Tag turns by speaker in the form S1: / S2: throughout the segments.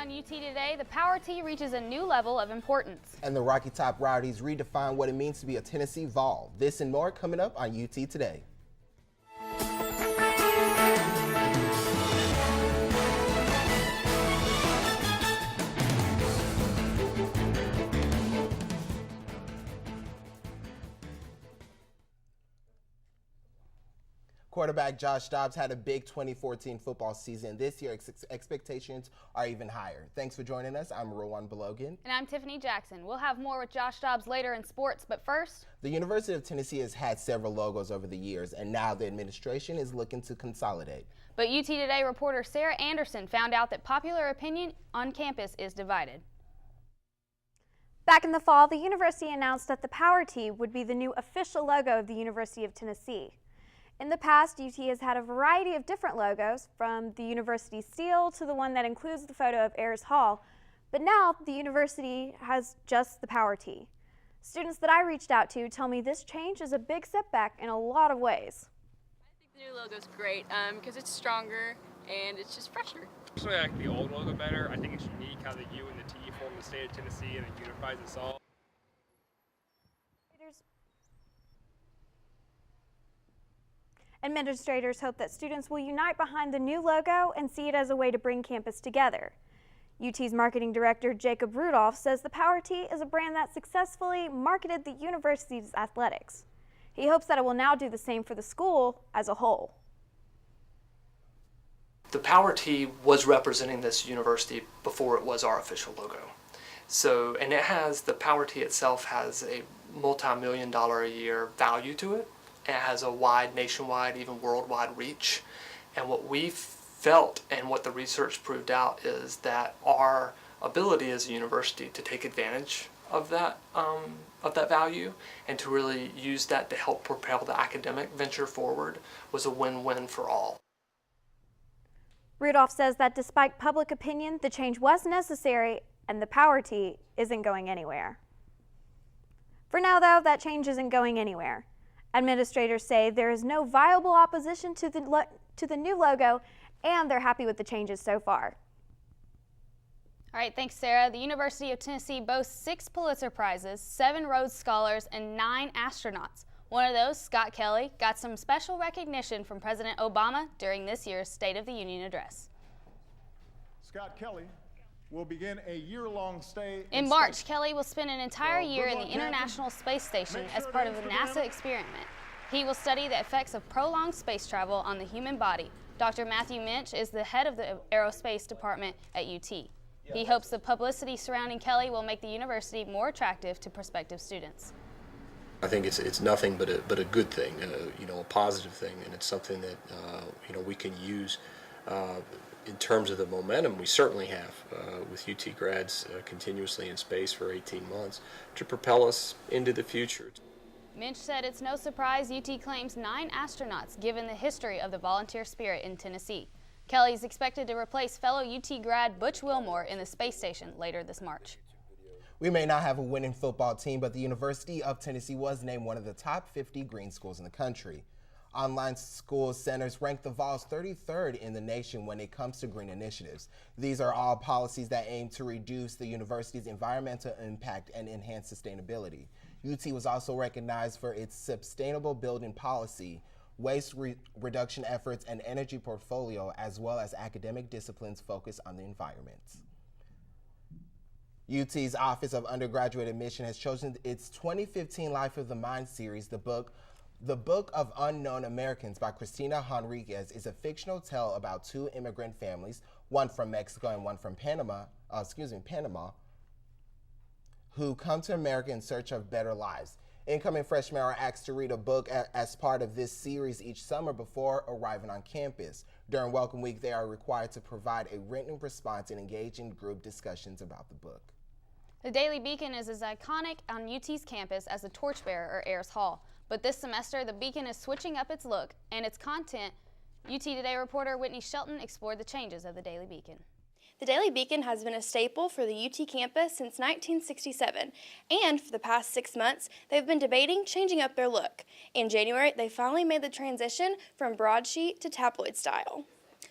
S1: on UT Today, the Power T reaches a new level of importance.
S2: And the Rocky Top Rowdies redefine what it means to be a Tennessee Vol. This and more coming up on UT Today. Quarterback Josh Dobbs had a big 2014 football season. This year, expectations are even higher. Thanks for joining us. I'm Rowan Belogan.
S1: And I'm Tiffany Jackson. We'll have more with Josh Dobbs later in sports, but first,
S2: the University of Tennessee has had several logos over the years, and now the administration is looking to consolidate.
S1: But UT Today reporter Sarah Anderson found out that popular opinion on campus is divided.
S3: Back in the fall, the university announced that the Power T would be the new official logo of the University of Tennessee. In the past, UT has had a variety of different logos, from the university seal to the one that includes the photo of Ayers Hall, but now the university has just the Power T. Students that I reached out to tell me this change is a big setback in a lot of ways.
S4: I think the new logo's great because it's stronger and it's just fresher.
S5: Actually, I like the old logo better. I think it's unique how the U and the T form the state of Tennessee and it unifies us all.
S3: Administrators hope that students will unite behind the new logo and see it as a way to bring campus together. UT's marketing director Jacob Rudolph says the Power T is a brand that successfully marketed the university's athletics. He hopes that it will now do the same for the school as a whole.
S6: The Power T was representing this university before it was our official logo. So, and the Power T itself has a multi-million-dollar a year value to it. It has a wide, nationwide, even worldwide reach. And what we felt and what the research proved out is that our ability as a university to take advantage of that value and to really use that to help propel the academic venture forward was a win-win for all.
S3: Rudolph says that despite public opinion, the change was necessary and the Power T isn't going anywhere. For now, though, that change isn't going anywhere. Administrators say there is no viable opposition to the new logo, and they're happy with the changes so far.
S1: All right, thanks, Sarah. The University of Tennessee boasts 6 Pulitzer Prizes, 7 Rhodes Scholars, and 9 astronauts. One of those, Scott Kelly, got some special recognition from President Obama during this year's State of the Union address.
S7: Scott Kelly will begin a year-long stay
S1: in March. Kelly will spend an entire year in the International Space Station as part of the NASA experiment. He will study the effects of prolonged space travel on the human body. Dr. Matthew Minch is the head of the aerospace department at UT. He hopes the publicity surrounding Kelly will make the university more attractive to prospective students.
S8: I think it's nothing but a good thing, a positive thing, and it's something that we can use in terms of the momentum we certainly have with UT grads continuously in space for 18 months to propel us into the future.
S1: Minch said it's no surprise UT claims 9 astronauts given the history of the volunteer spirit in Tennessee. Kelly is expected to replace fellow UT grad Butch Wilmore in the space station later this March.
S2: We may not have a winning football team, but the University of Tennessee was named one of the top 50 green schools in the country. Online school centers rank the Vols 33rd in the nation when it comes to green initiatives. These are all policies that aim to reduce the university's environmental impact and enhance sustainability. UT was also recognized for its sustainable building policy, waste reduction efforts, and energy portfolio, as well as academic disciplines focused on the environment. UT's Office of Undergraduate Admission has chosen its 2015 Life of the Mind series. The Book of Unknown Americans by Cristina Henriquez is a fictional tale about 2 immigrant families, one from Mexico and one from Panama, who come to America in search of better lives. Incoming freshmen are asked to read a book as part of this series each summer before arriving on campus. During Welcome Week, they are required to provide a written response and engage in group discussions about the book.
S1: The Daily Beacon is as iconic on UT's campus as the torchbearer or Ayers Hall. But this semester, the Beacon is switching up its look and its content. UT Today reporter Whitney Shelton explored the changes of the Daily Beacon.
S9: The Daily Beacon has been a staple for the UT campus since 1967, and for the past 6 months, they've been debating changing up their look. In January, they finally made the transition from broadsheet to tabloid style.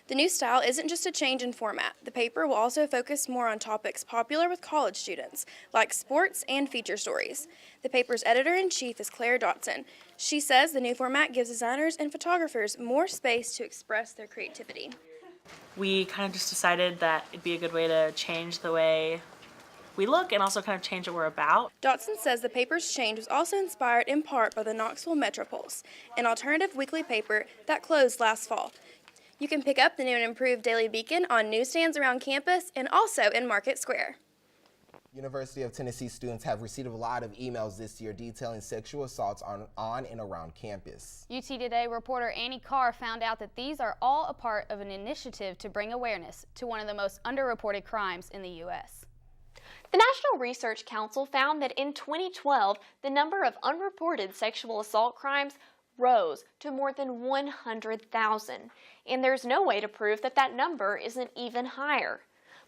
S9: The new style isn't just a change in format. The paper will also focus more on topics popular with college students, like sports and feature stories. The paper's editor-in-chief is Claire Dotson. She says the new format gives designers and photographers more space to express their creativity.
S10: We kind of just decided that it'd be a good way to change the way we look and also kind of change what we're about.
S9: Dotson says the paper's change was also inspired in part by the Knoxville Metropulse, an alternative weekly paper that closed last fall. You can pick up the new and improved Daily Beacon on newsstands around campus and also in Market Square.
S2: University of Tennessee students have received a lot of emails this year detailing sexual assaults on and around campus.
S1: UT Today reporter Annie Carr found out that these are all a part of an initiative to bring awareness to one of the most underreported crimes in the U.S.
S11: The National Research Council found that in 2012, the number of unreported sexual assault crimes rose to more than 100,000, and there's no way to prove that that number isn't even higher.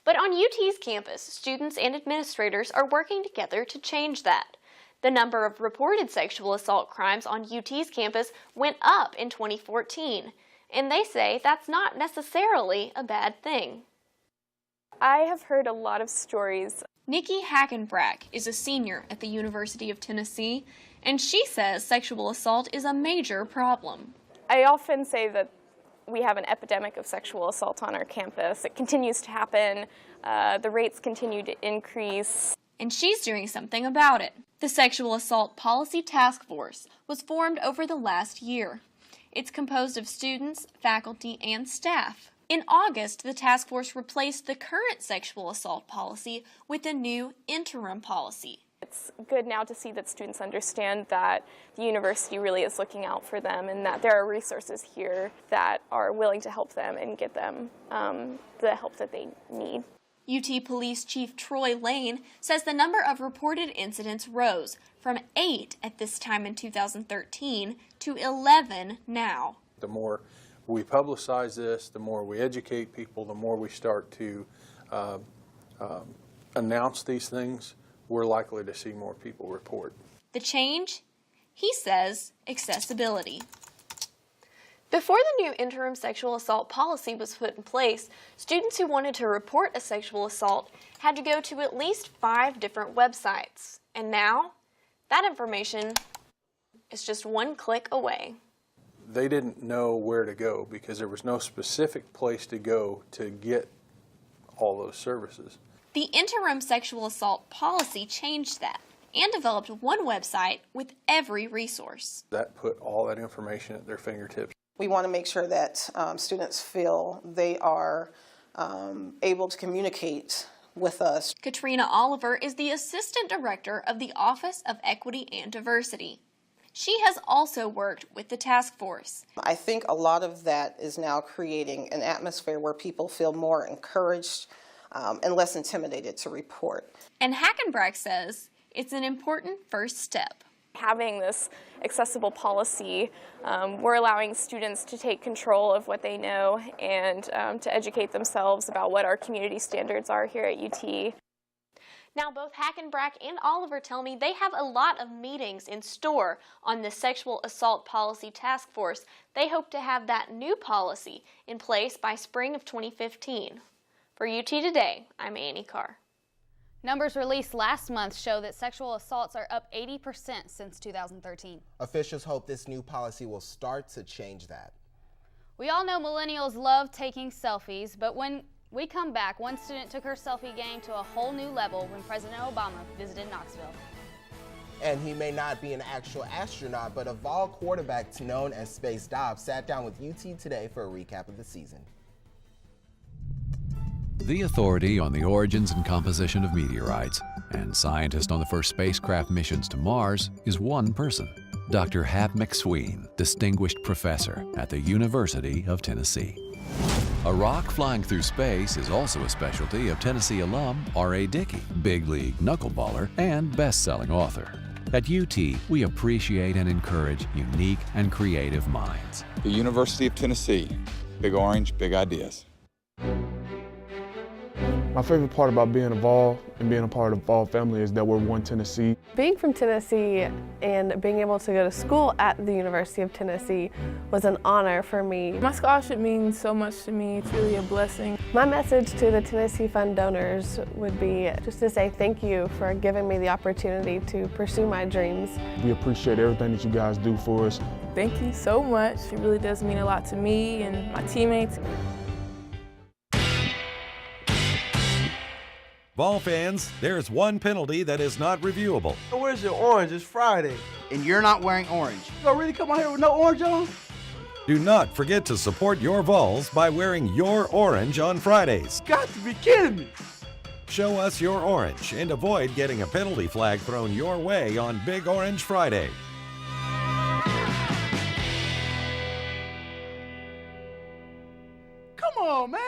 S11: But on UT's campus, students and administrators are working together to change that. The number of reported sexual assault crimes on UT's campus went up in 2014, and they say that's not necessarily a bad thing.
S12: I have heard a lot of stories.
S11: Nikki Hackenbrack is a senior at the University of Tennessee, and she says sexual assault is a major problem.
S12: I often say that we have an epidemic of sexual assault on our campus. It continues to happen. The rates continue to increase.
S11: And she's doing something about it. The Sexual Assault Policy Task Force was formed over the last year. It's composed of students, faculty, and staff. In August, the task force replaced the current sexual assault policy with a new interim policy.
S12: It's good now to see that students understand that the university really is looking out for them and that there are resources here that are willing to help them and get them the help that they need.
S11: UT Police Chief Troy Lane says the number of reported incidents rose from 8 at this time in 2013 to 11 now.
S13: The more we publicize this, the more we educate people, the more we start to announce these things, we're likely to see more people report.
S11: The change? He says accessibility.
S9: Before the new interim sexual assault policy was put in place, students who wanted to report a sexual assault had to go to at least 5 different websites. And now, that information is just one click away.
S13: They didn't know where to go because there was no specific place to go to get all those services.
S11: The interim sexual assault policy changed that and developed one website with every resource.
S13: That put all that information at their fingertips.
S14: We want to make sure that students feel they are able to communicate with us.
S11: Katrina Oliver is the Assistant Director of the Office of Equity and Diversity. She has also worked with the task force.
S14: I think a lot of that is now creating an atmosphere where people feel more encouraged and less intimidated to report.
S11: And Hackenbrack says it's an important first step.
S12: Having this accessible policy, we're allowing students to take control of what they know and to educate themselves about what our community standards are here at UT.
S11: Now, both Hackenbrack and Oliver tell me they have a lot of meetings in store on the Sexual Assault Policy Task Force. They hope to have that new policy in place by spring of 2015. For UT Today, I'm Annie Carr.
S1: Numbers released last month show that sexual assaults are up 80% since 2013.
S2: Officials hope this new policy will start to change that.
S1: We all know millennials love taking selfies, but when we come back, one student took her selfie game to a whole new level when President Obama visited Knoxville.
S2: And he may not be an actual astronaut, but a Vol quarterback known as Space Dobbs sat down with UT Today for a recap of the season.
S15: The authority on the origins and composition of meteorites and scientist on the first spacecraft missions to Mars is one person, Dr. Hap McSween, distinguished professor at the University of Tennessee. A rock flying through space is also a specialty of Tennessee alum R.A. Dickey, big league knuckleballer and best-selling author. At UT, we appreciate and encourage unique and creative minds.
S16: The University of Tennessee, big orange, big ideas. My favorite part about being involved and being a part of the Vol family is that we're one Tennessee.
S17: Being from Tennessee and being able to go to school at the University of Tennessee was an honor for me.
S18: My scholarship means so much to me. It's really a blessing.
S17: My message to the Tennessee Fund donors would be just to say thank you for giving me the opportunity to pursue my dreams.
S16: We appreciate everything that you guys do for us.
S18: Thank you so much. It really does mean a lot to me and my teammates.
S19: Vol fans, there's one penalty that is not reviewable.
S20: Where's your orange? It's Friday. And you're not wearing orange. You gonna really come out here with no orange on?
S19: Do not forget to support your Vols by wearing your orange on Fridays.
S20: Got to be kidding me.
S19: Show us your orange and avoid getting a penalty flag thrown your way on Big Orange Friday.
S20: Come on, man.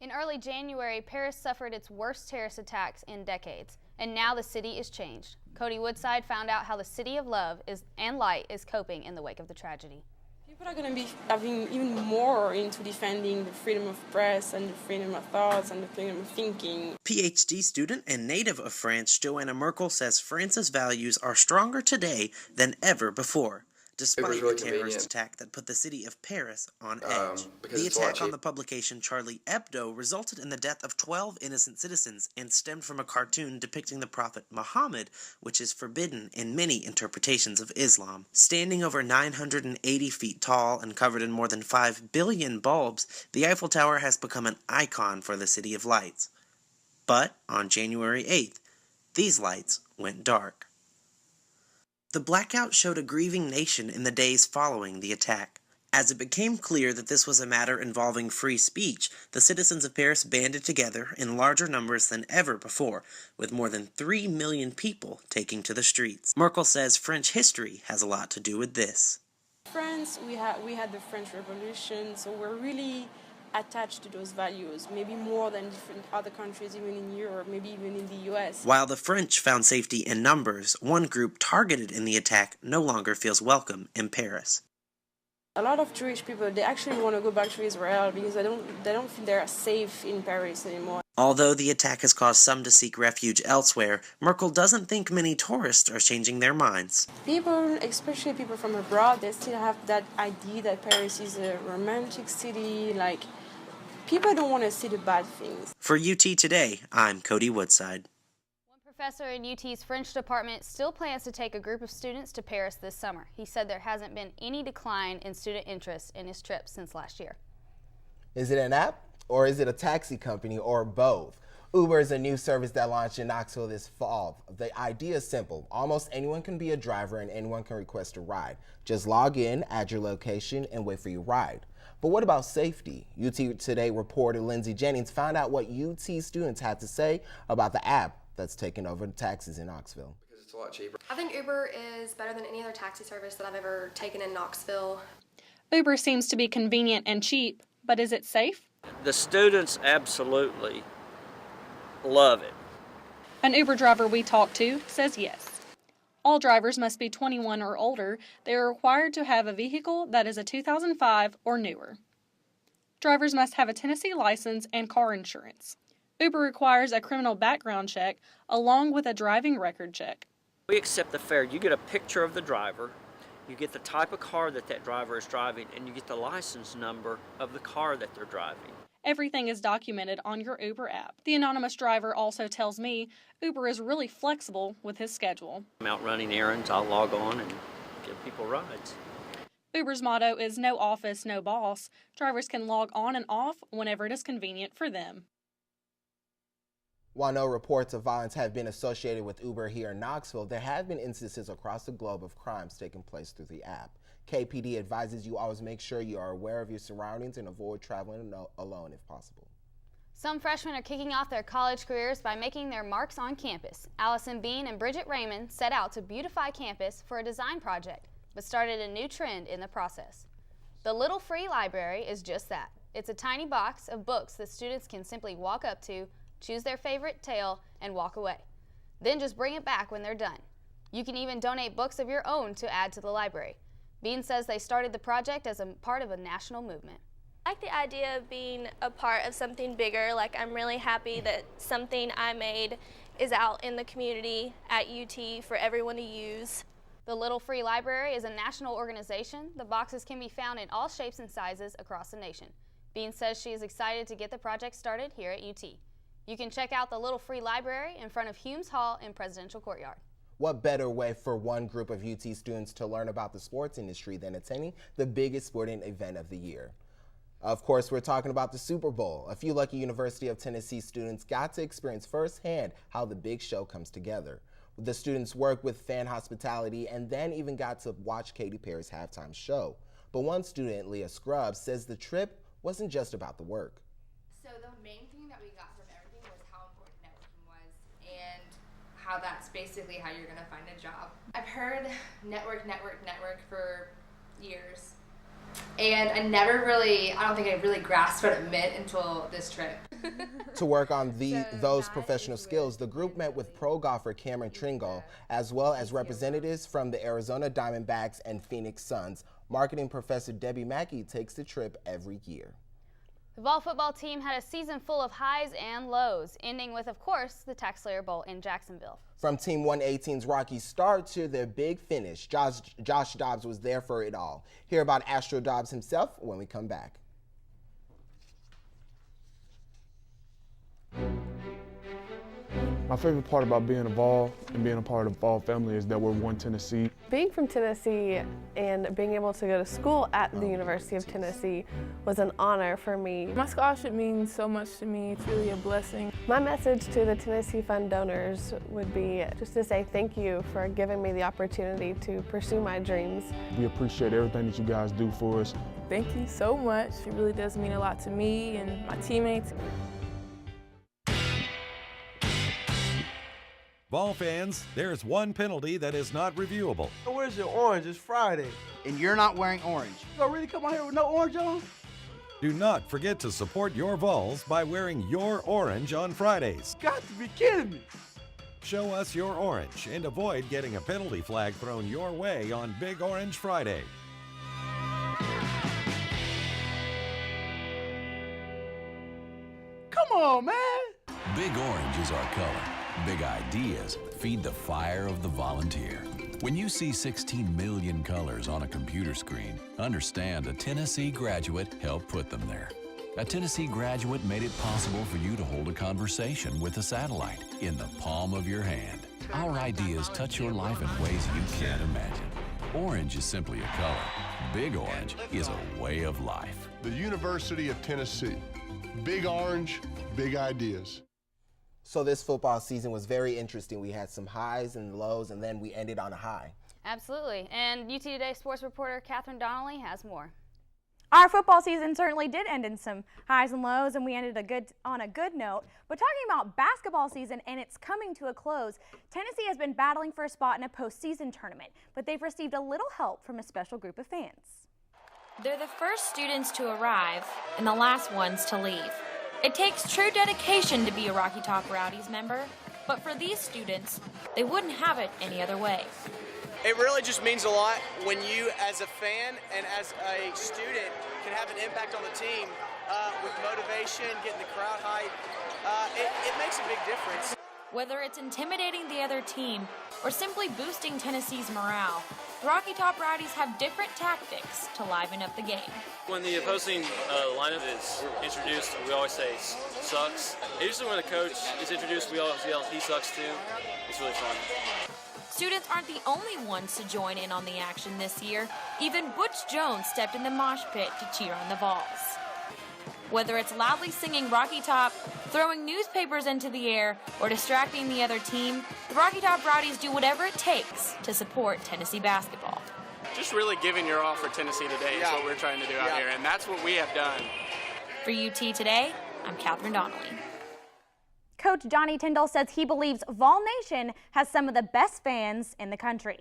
S1: In early January, Paris suffered its worst terrorist attacks in decades, and now the city is changed. Cody Woodside found out how the City of Love and Light is coping in the wake of the tragedy.
S21: People are going to be having even more into defending the freedom of press and the freedom of thoughts and the freedom of thinking.
S22: PhD student and native of France, Joanna Merkel says France's values are stronger today than ever before, despite the terrorist attack that put the city of Paris on edge. The attack on the publication Charlie Hebdo resulted in the death of 12 innocent citizens and stemmed from a cartoon depicting the prophet Muhammad, which is forbidden in many interpretations of Islam. Standing over 980 feet tall and covered in more than 5 billion bulbs, the Eiffel Tower has become an icon for the City of Lights. But on January 8th, these lights went dark. The blackout showed a grieving nation in the days following the attack. As it became clear that this was a matter involving free speech, the citizens of Paris banded together in larger numbers than ever before, with more than 3 million people taking to the streets. Merkel says French history has a lot to do with this.
S21: France, we had the French Revolution, so we're really attached to those values, maybe more than different other countries, even in Europe, maybe even in the US.
S22: While the French found safety in numbers, one group targeted in the attack no longer feels welcome in Paris.
S21: A lot of Jewish people, they actually want to go back to Israel because they don't feel they're safe in Paris anymore.
S22: Although the attack has caused some to seek refuge elsewhere, Merkel doesn't think many tourists are changing their minds.
S21: People, especially people from abroad, they still have that idea that Paris is a romantic city, like people don't want to see the bad things.
S22: For UT Today, I'm Cody Woodside.
S1: One professor in UT's French department still plans to take a group of students to Paris this summer. He said there hasn't been any decline in student interest in his trip since last year.
S2: Is it an app or is it a taxi company or both? Uber is a new service that launched in Knoxville this fall. The idea is simple. Almost anyone can be a driver and anyone can request a ride. Just log in, add your location, and wait for your ride. But what about safety? UT Today reporter Lindsay Jennings found out what UT students had to say about the app that's taken over the taxis in Knoxville.
S23: Because it's a lot cheaper. I think Uber is better than any other taxi service that I've ever taken in Knoxville.
S24: Uber seems to be convenient and cheap, but is it safe?
S25: The students absolutely love it.
S24: An Uber driver we talked to says yes. All drivers must be 21 or older. They are required to have a vehicle that is a 2005 or newer. Drivers must have a Tennessee license and car insurance. Uber requires a criminal background check along with a driving record check.
S25: We accept the fare. You get a picture of the driver, you get the type of car that driver is driving, and you get the license number of the car that they're driving.
S24: Everything is documented on your Uber app. The anonymous driver also tells me Uber is really flexible with his schedule.
S25: I'm out running errands, I'll log on and give people rides.
S24: Uber's motto is no office, no boss. Drivers can log on and off whenever it is convenient for them.
S2: While no reports of violence have been associated with Uber here in Knoxville, there have been instances across the globe of crimes taking place through the app. KPD advises you always make sure you are aware of your surroundings and avoid traveling alone if possible.
S1: Some freshmen are kicking off their college careers by making their marks on campus. Allison Bean and Bridget Raymond set out to beautify campus for a design project, but started a new trend in the process. The Little Free Library is just that. It's a tiny box of books that students can simply walk up to, choose their favorite tale, and walk away. Then just bring it back when they're done. You can even donate books of your own to add to the library. Bean says they started the project as a part of a national movement.
S3: I like the idea of being a part of something bigger. Like, I'm really happy that something I made is out in the community at UT for everyone to use.
S1: The Little Free Library is a national organization. The boxes can be found in all shapes and sizes across the nation. Bean says she is excited to get the project started here at UT. You can check out the Little Free Library in front of Humes Hall in Presidential Courtyard.
S2: What better way for one group of UT students to learn about the sports industry than attending the biggest sporting event of the year? Of course, we're talking about the Super Bowl. A few lucky University of Tennessee students got to experience firsthand how the big show comes together. The students worked with fan hospitality and then even got to watch Katy Perry's halftime show. But one student, Leah Scruggs, says the trip wasn't just about the work.
S4: So the main thing that we got from everything was how important networking was and how that's basically how you're gonna find a job. I've heard network for years. And I don't think I really grasped what it meant until this trip.
S2: To work on those professional skills, the group met with pro golfer Cameron Tringle, as well as representatives from the Arizona Diamondbacks and Phoenix Suns. Marketing professor Debbie Mackey takes the trip every year.
S1: The Vol football team had a season full of highs and lows, ending with, of course, the Tax-Slayer Bowl in Jacksonville.
S2: From Team 118's rocky start to their big finish, Josh Dobbs was there for it all. Hear about Astro Dobbs himself when we come back.
S16: My favorite part about being a Vol and being a part of the Vol family is that we're one Tennessee.
S17: Being from Tennessee and being able to go to school at the University of Tennessee was an honor for me.
S18: My scholarship means so much to me. It's really a blessing.
S17: My message to the Tennessee Fund donors would be just to say thank you for giving me the opportunity to pursue my dreams.
S16: We appreciate everything that you guys do for us.
S18: Thank you so much. It really does mean a lot to me and my teammates.
S19: Vol fans, there's one penalty that is not reviewable.
S20: Where's your orange? It's Friday. And you're not wearing orange. You gonna really come out here with no orange on?
S19: Do not forget to support your Vols by wearing your orange on Fridays.
S20: Got to be kidding me.
S19: Show us your orange and avoid getting a penalty flag thrown your way on Big Orange Friday.
S20: Come on, man.
S15: Big orange is our color. Big ideas feed the fire of the volunteer. When you see 16 million colors on a computer screen, understand a Tennessee graduate helped put them there. A Tennessee graduate made it possible for you to hold a conversation with a satellite in the palm of your hand. Our ideas touch your life in ways you can't imagine. Orange is simply a color. Big Orange is a way of life.
S5: The University of Tennessee. Big Orange, big ideas.
S2: So this football season was very interesting. We had some highs and lows, and then we ended on a high.
S1: Absolutely. And UT Today sports reporter Catherine Donnelly has more.
S6: Our football season certainly did end in some highs and lows, and we ended on a good note. But talking about basketball season, and it's coming to a close, Tennessee has been battling for a spot in a postseason tournament, but they've received a little help from a special group of fans.
S7: They're the first students to arrive and the last ones to leave. It takes true dedication to be a Rocky Top Rowdies member, but for these students, they wouldn't have it any other way.
S26: It really just means a lot when you, as a fan and as a student, can have an impact on the team with motivation, getting the crowd hype. It makes a big difference.
S7: Whether it's intimidating the other team or simply boosting Tennessee's morale, the Rocky Top Rowdies have different tactics to liven up the game.
S27: When the opposing lineup is introduced, we always say sucks. Usually when the coach is introduced, we always yell he sucks too. It's really fun.
S7: Students aren't the only ones to join in on the action this year. Even Butch Jones stepped in the mosh pit to cheer on the Vols. Whether it's loudly singing Rocky Top, throwing newspapers into the air, or distracting the other team, the Rocky Top Rowdies do whatever it takes to support Tennessee basketball.
S26: Just really giving your all for Tennessee today is what we're trying to do out here, and that's what we have done.
S7: For UT Today, I'm Catherine Donnelly.
S6: Coach Johnny Tyndall says he believes Vol Nation has some of the best fans in the country.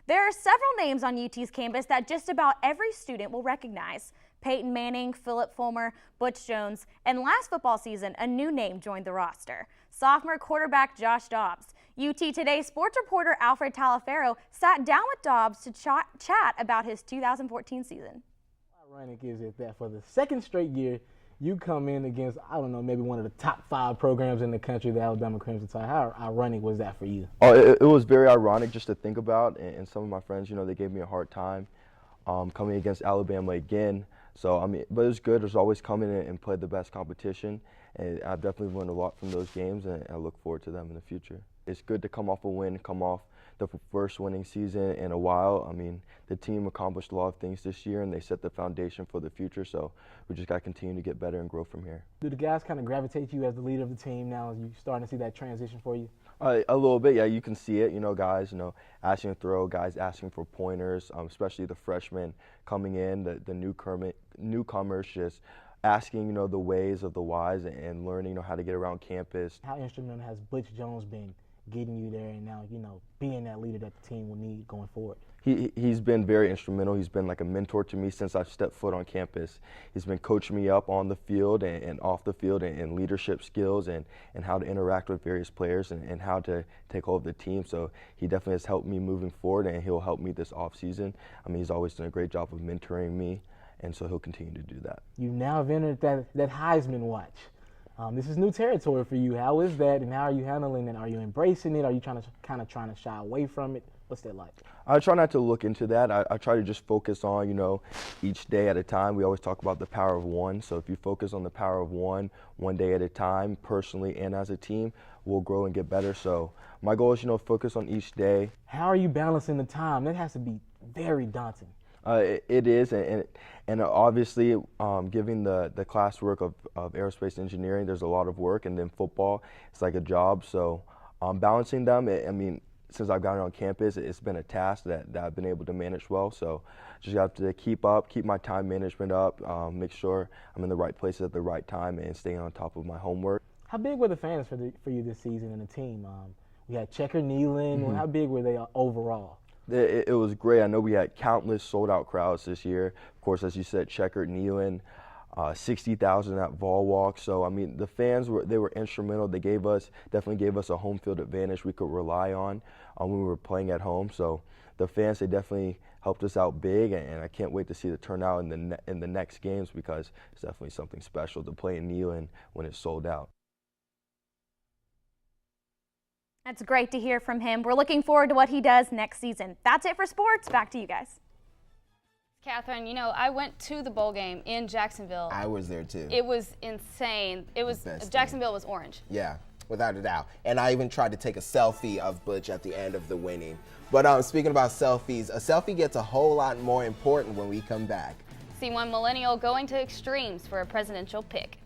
S6: There are several names on UT's campus that just about every student will recognize. Peyton Manning, Philip Fulmer, Butch Jones, and last football season, a new name joined the roster. Sophomore quarterback Josh Dobbs. UT Today sports reporter Alfred Talaferro sat down with Dobbs to chat about his 2014 season.
S8: Ironic is that for the second straight year, you come in against, I don't know, maybe one of the top 5 programs in the country, the Alabama Crimson Tide. How ironic was that for you?
S9: Oh, it was very ironic just to think about, and some of my friends, you know, they gave me a hard time coming against Alabama again. So, I mean, but it was good. It was always coming in and play the best competition, and I've definitely learned a lot from those games, and I look forward to them in the future. It's good to come off a win, come off the first winning season in a while. I mean, the team accomplished a lot of things this year, and they set the foundation for the future, so we just got to continue to get better and grow from here.
S8: Do the guys kind of gravitate to you as the leader of the team now? Are you starting to see that transition for you?
S9: A little bit, yeah. You can see it. You know, guys, you know, asking to throw, guys asking for pointers, especially the freshmen coming in, the newcomers just asking, you know, the ways of the whys and learning, you know, how to get around campus.
S8: How instrumental has Butch Jones been getting you there and now, you know, being that leader that the team will need going forward?
S9: He's been very instrumental. He's been like a mentor to me since I've stepped foot on campus. He's been coaching me up on the field and off the field and leadership skills and how to interact with various players and how to take hold of the team. So he definitely has helped me moving forward, and he'll help me this offseason. I mean, he's always done a great job of mentoring me, and so he'll continue to do that.
S8: You now have entered that Heisman watch. This is new territory for you. How is that, and how are you handling it? Are you embracing it? Are you trying to shy away from it? What's that like?
S9: I try not to look into that. I try to just focus on, you know, each day at a time. We always talk about the power of one. So if you focus on the power of one day at a time, personally and as a team, we'll grow and get better. So my goal is, you know, focus on each day.
S8: How are you balancing the time? That has to be very daunting.
S9: It is, and obviously, given the classwork of aerospace engineering, there's a lot of work, and then football, it's like a job. So balancing them, I mean, since I've gotten on campus, it's been a task that I've been able to manage well. So just have to keep my time management up, make sure I'm in the right places at the right time, and staying on top of my homework.
S8: How big were the fans for you this season and the team? We had Checker kneeling.
S9: Mm-hmm.
S8: How big were they overall?
S9: It was great. I know we had countless sold-out crowds this year. Of course, as you said, Checker kneeling, 60,000 at Vol Walk. So, I mean, the fans were instrumental. They definitely gave us a home field advantage we could rely on when we were playing at home. So the fans, they definitely helped us out big, and I can't wait to see the turnout in the next games, because it's definitely something special to play in Neyland when it's sold out.
S6: That's great to hear from him. We're looking forward to what he does next season. That's it for sports. Back to you guys.
S1: Catherine, you know, I went to the bowl game in Jacksonville.
S2: I was there too.
S1: It was insane. It was Jacksonville was orange.
S2: Yeah, without a doubt. And I even tried to take a selfie of Butch at the end of the winning. But speaking about selfies, a selfie gets a whole lot more important when we come back.
S1: See one millennial going to extremes for a presidential pick.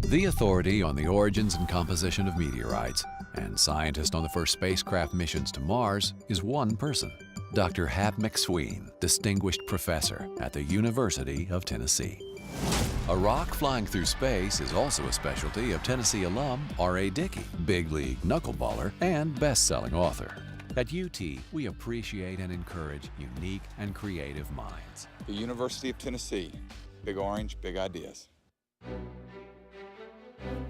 S15: The authority on the origins and composition of meteorites and scientist on the first spacecraft missions to Mars is one person, Dr. Hap McSween, distinguished professor at the University of Tennessee. A rock flying through space is also a specialty of Tennessee alum R.A. Dickey, big league knuckleballer and best-selling author. At UT, we appreciate and encourage unique and creative minds.
S10: The University of Tennessee, big orange, big ideas.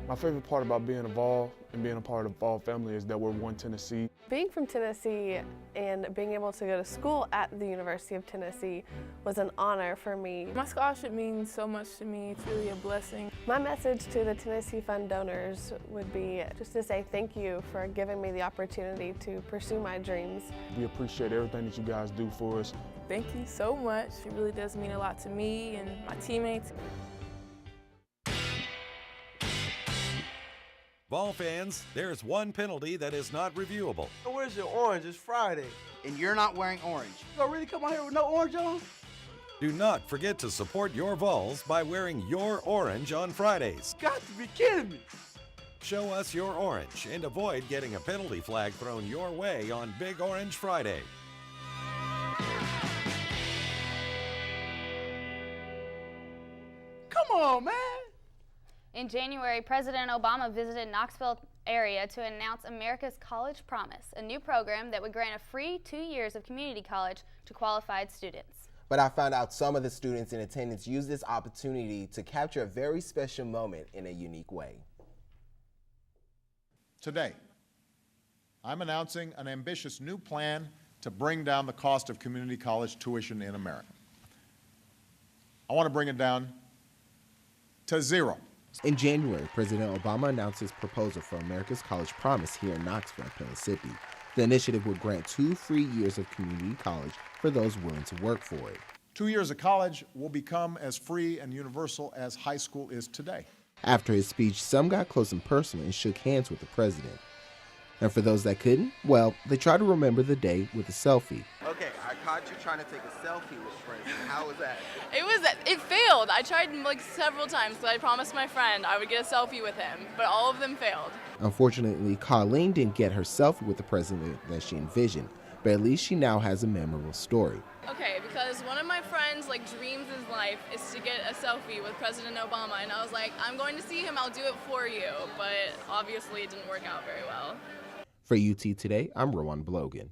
S16: My favorite part about being a Vol and being a part of the Vol family is that we're one Tennessee.
S17: Being from Tennessee and being able to go to school at the University of Tennessee was an honor for me.
S18: My scholarship means so much to me. It's really a blessing.
S17: My message to the Tennessee Fund donors would be just to say thank you for giving me the opportunity to pursue my dreams.
S16: We appreciate everything that you guys do for us.
S18: Thank you so much. It really does mean a lot to me and my teammates.
S19: Vol fans, there's one penalty that is not reviewable.
S20: Where's your orange? It's Friday, and you're not wearing orange. You gonna really come out here with no orange on?
S19: Do not forget to support your Vols by wearing your orange on Fridays.
S20: Got to be kidding me.
S19: Show us your orange and avoid getting a penalty flag thrown your way on Big Orange Friday.
S20: Come on, man.
S1: In January, President Obama visited Knoxville area to announce America's College Promise, a new program that would grant a free 2 years of community college to qualified students.
S2: But I found out some of the students in attendance used this opportunity to capture a very special moment in a unique way.
S11: Today, I'm announcing an ambitious new plan to bring down the cost of community college tuition in America. I want to bring it down to 0.
S2: In January, President Obama announced his proposal for America's College Promise here in Knoxville, Mississippi. The initiative would grant 2 free years of community college for those willing to work for it.
S11: 2 years of college will become as free and universal as high school is today.
S2: After his speech, some got close and personal and shook hands with the president. And for those that couldn't, well, they tried to remember the day with a selfie.
S20: Okay, I caught you trying to take a selfie with the president. How was that?
S12: It failed. I tried like several times because I promised my friend I would get a selfie with him, but all of them failed.
S2: Unfortunately, Colleen didn't get her selfie with the president that she envisioned, but at least she now has a memorable story.
S12: Okay, because one of my friends dreams in life is to get a selfie with President Obama, and I was like, I'm going to see him, I'll do it for you, but obviously it didn't work out very well.
S2: For UT Today, I'm Rowan Blogan.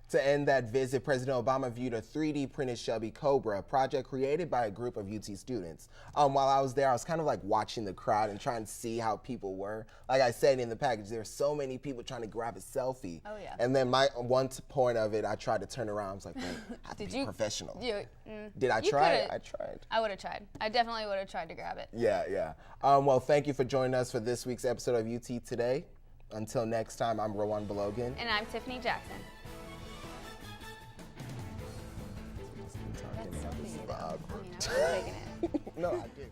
S2: To end that visit, President Obama viewed a 3D printed Shelby Cobra, a project created by a group of UT students. While I was there, I was kind of watching the crowd and trying to see how people were. Like I said in the package, there were so many people trying to grab a selfie.
S1: Oh, yeah.
S2: And then one point of it, I tried to turn around. I was like, man, I have to be professional. Did I try? I tried.
S1: I would have tried. I definitely would have tried to grab it.
S2: Yeah. Well, thank you for joining us for this week's episode of UT Today. Until next time, I'm Rowan Blogan.
S1: And I'm Tiffany Jackson.
S2: No, I did.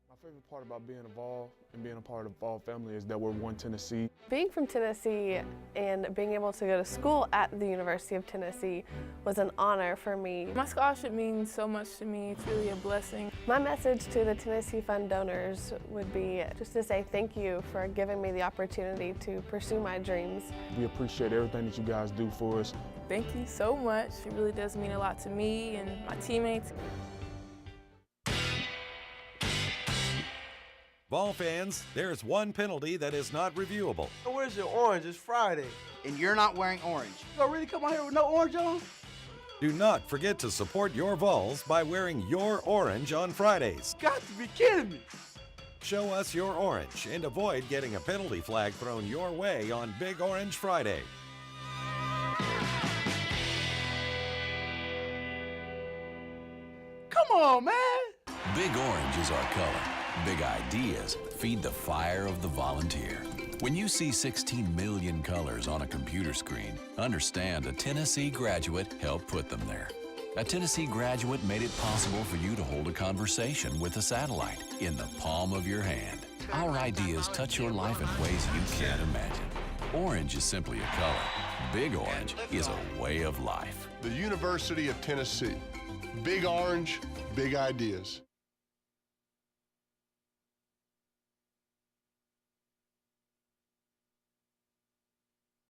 S16: My favorite part about being involved and being a part of the Vol family is that we're one Tennessee.
S17: Being from Tennessee and being able to go to school at the University of Tennessee was an honor for me.
S18: My scholarship means so much to me. It's really a blessing.
S17: My message to the Tennessee Fund donors would be just to say thank you for giving me the opportunity to pursue my dreams.
S16: We appreciate everything that you guys do for us.
S18: Thank you so much. It really does mean a lot to me and my teammates.
S19: Vol fans, there's one penalty that is not reviewable.
S20: Where's your orange? It's Friday, and you're not wearing orange. You gonna really come out here with no orange on?
S19: Do not forget to support your Vols by wearing your orange on Fridays.
S20: Got to be kidding me.
S19: Show us your orange and avoid getting a penalty flag thrown your way on Big Orange Friday.
S20: Come on, man.
S15: Big orange is our color. Big ideas feed the fire of the volunteer. When you see 16 million colors on a computer screen, understand a Tennessee graduate helped put them there. A Tennessee graduate made it possible for you to hold a conversation with a satellite in the palm of your hand. Our ideas touch your life in ways you can't imagine. Orange is simply a color. Big orange is a way of life.
S5: The University of Tennessee. Big orange, big ideas.